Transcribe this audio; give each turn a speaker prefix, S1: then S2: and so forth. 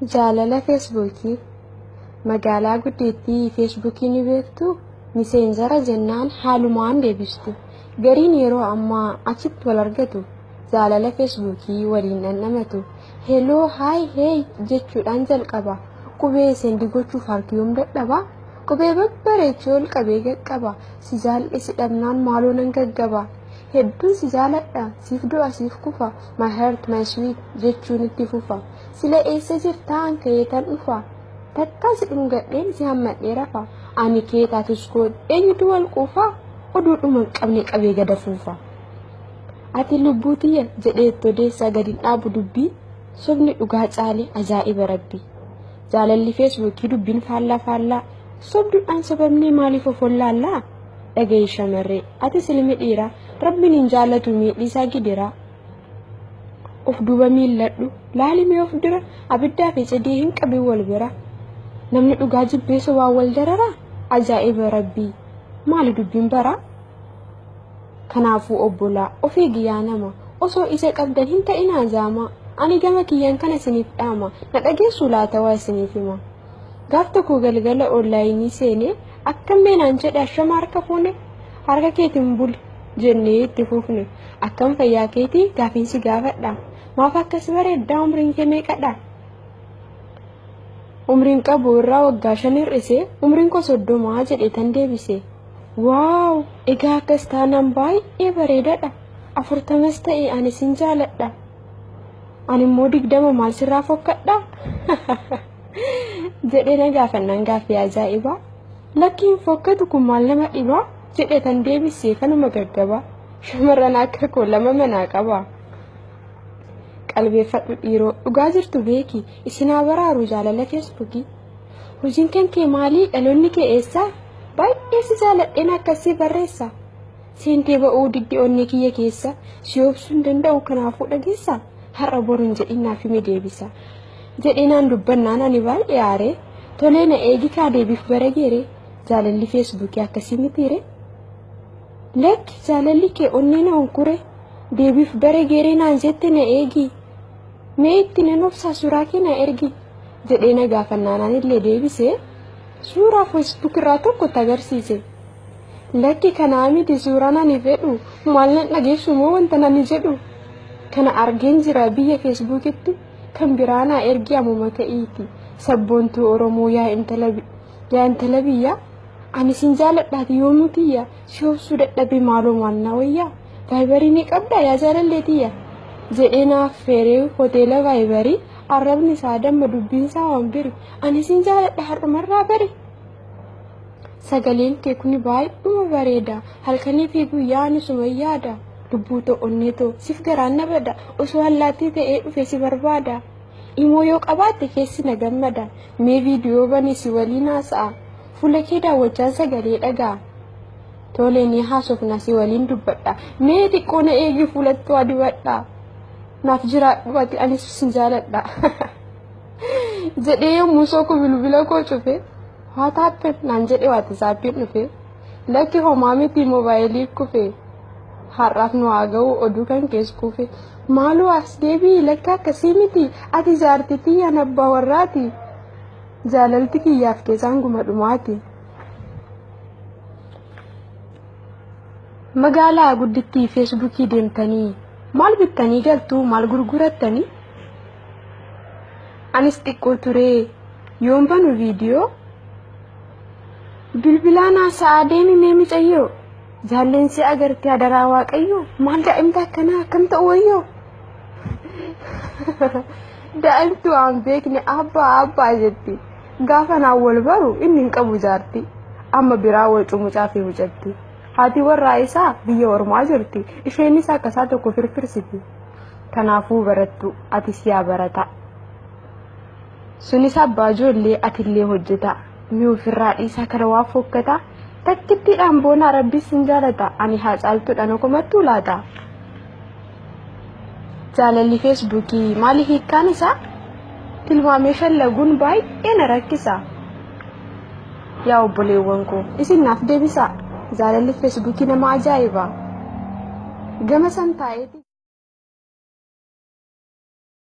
S1: Jaalala Feesbuukii. Magaalaa guddeettii Feesbuukii ni beektu. Miseenjara jennaan haalumaan deebistu. Gariin yeroo ammaa achitti wal argatu. Jaalala Feesbuukii waliin dhandhamatu. Heloo haay hey jechuudhaan jalqaba. Qubee seendii gochuuf harkiyoom dadhaba. Qubee babbareechuu ol qabee gaqqaba. Si jaal'e si dhabnaan maaloo nan gaggaba. Hedduun si jaaladha siif du'a siif kufa. My heart my sweet jechuun itti fufa. Sila eessa jirtaan ka'ee tan dhufa. Takkaa si dhungadheen si hammadhee rafa. Ani kee taatus kood eenyutu wal quufa. Oduu dhuma qabne qabee gada fuufa. Ati lubbuu tiyya jedheetti odeessaa gadi dhaabu dubbii. Sobni dhugaa caalee ajaa'iba rabbi. Jaalalli Feesbuukii dubbiin faallaa. Sobduudhaan sababnee maaliif of wallaallaa? Dhaga'i shamarree ati silmi dhiiraa rabbiin hin jaallatu miidhiisaa gidiraa. Of duuba miilladhu laalimee of dura abiddaa fi cidii hin qabin wal bira. Namni dhugaa jibbeessu waan wal dararaa ajaa'iba rabbii maali dubbiin baraa? Kanaafuu obbolaa ofii giyyaa nama osoo isa qabdan hin ta'inaa jaama. Ani gama kiyyaan kana isiniif dhaama na dhageessu laata waa isiniif hima. Gaaf tokko galgala onlaayinii seenee akkam beenaan jedhe ashama harka fuune harka keetiin bul jennee itti fufne akkam fayyaa keetii gaafiinsi gaafadha maaf akkas bareeddaa umriin kee meeqadha? Umriin qabu irraa waggaa 5 hir'ise umriin koo 30 jedhe tan deebise. Waaw egaa akkas taanaan baay'ee bareedadha 40 ta'e ani sin jaaladha. Ani immoo 20 maal sirraa fokkadha? Jedhee na gaafannaan gaaffii ajaa'ibaa. Lakkiin fokkatu kun maal nama dhibaa? Jedhee tan deebisee kanuma gaggabaa. Shamarran akka koo lama manaa qaba. Qalbeeffadhu dhiiroo dhugaa jirtu beeki isinaa baraaru jaalala Feesbuukii. Hojiin kan kee maalii dhaloonni kee eessaa? Baay'ee si jaaladheen akkasii barreessa. Seentee ba'uu diddi onnee kiyya keessa si obsuu hin danda'u kanaafuu dhageessa. Har'a boruun jedhinnaaf himi deebisa. Jedhinaan dubbannaan ani baay'ee aaree tolee na eegi kaa deebiif bara geeree jaalalli Feesbuukii akkasii mitiire. Lakki jaalalli kee onnee na onkure deebiif bara geeree naan jette na eegi. Mee itti nan obsaa suuraa kee na ergi jedhee na gaafannaan illee deebisee suuraa Feesbuuk irraa tokko agarsiise. Lakki kanaa miti suuraan ani fedhu maal nan dhageessu moo wanta nani jedhu. Kana argeen jira biyya Feesbuukitti kan biraanaa ergi amuma ta'iiti. Sabboontuu Oromoo yaa intala biyya ani sin jaaladhaati yoomuu tiyya si obsuu dadhabe maaloo waannaa wayyaa vaayibarii ni qabda yaa jaalalleetiyya jedhee naaf feeree hoteela vaayibarii arrabni isaa damma dubbiin isaa waan biri ani sin jaaladha har'umarraa bari. Sagaleen kee kuni baay'uma bareeda halkanii fi guyyaa ani suma yaada. Lubbuu onnee too siif garaan na bada osoo allaattii ta'ee dhufe si barbaada. Imoo yoo qabaatte keessi na gammada mee viidiyoo bani si waliin haasa'a fuula kee daawwachaan sagalee dhagaa. Tolee ni haasofna si waliin dubbadha mee xiqqoo na eegi fuulatti waa dibadha. Naaf jiraadhu ati anis sin jaaladha. Jedhee yommuu sooku bilbila koo cufe waa taappen naan jedhe waatisaappiin dhufe. Lakki homaa miti moobaayilii kufe. Har'aaf nu haa ga'u oduu kan keessa kufe maaloo as deebii lakka akkasii miti ati jaartitii yan abbaa warraati. Jaalalti kiyyaaf keessaan guma dhumaati. Magaalaa guddittii Feesbuukii deemtanii maal bittanii galtuu maal gurgurattanii? Anis xiqqoo turee yoon banu viidiyoo bilbilaan haasa'aa deemimee micayyoo. Jaallensi agartee adaraa waaqayyo maal daa'imta akkanaa akkam ta'u wayyoo. Daa'imtu waan beekne abbaa jetti gaafa naan wal baru inni hin qabu jaarti amma biraa wal cumucaa fi mucatti. Haati warraa isaa biyya ormaa jirti isheenis akkasaa tokko firfirsiti. Kanaafuu barattu atis yaa barata. Sunis abbaa ijoollee atillee hojjeta mi ofirraa dhiisaa kana waa fokkata. Takkittiidhaan boona rabbi sin jaalata ani haa caaltuudha na komattuu laata. Jaalalli Feesbuukii maali hiikkaan isaa? Tilmaamee shallaguun baay'ee na rakkisa. Yaa obboleewwan koo isin naaf deebisa. Jaalalli Feesbuukii nama ajaa'iba. Gama san taa'eeti.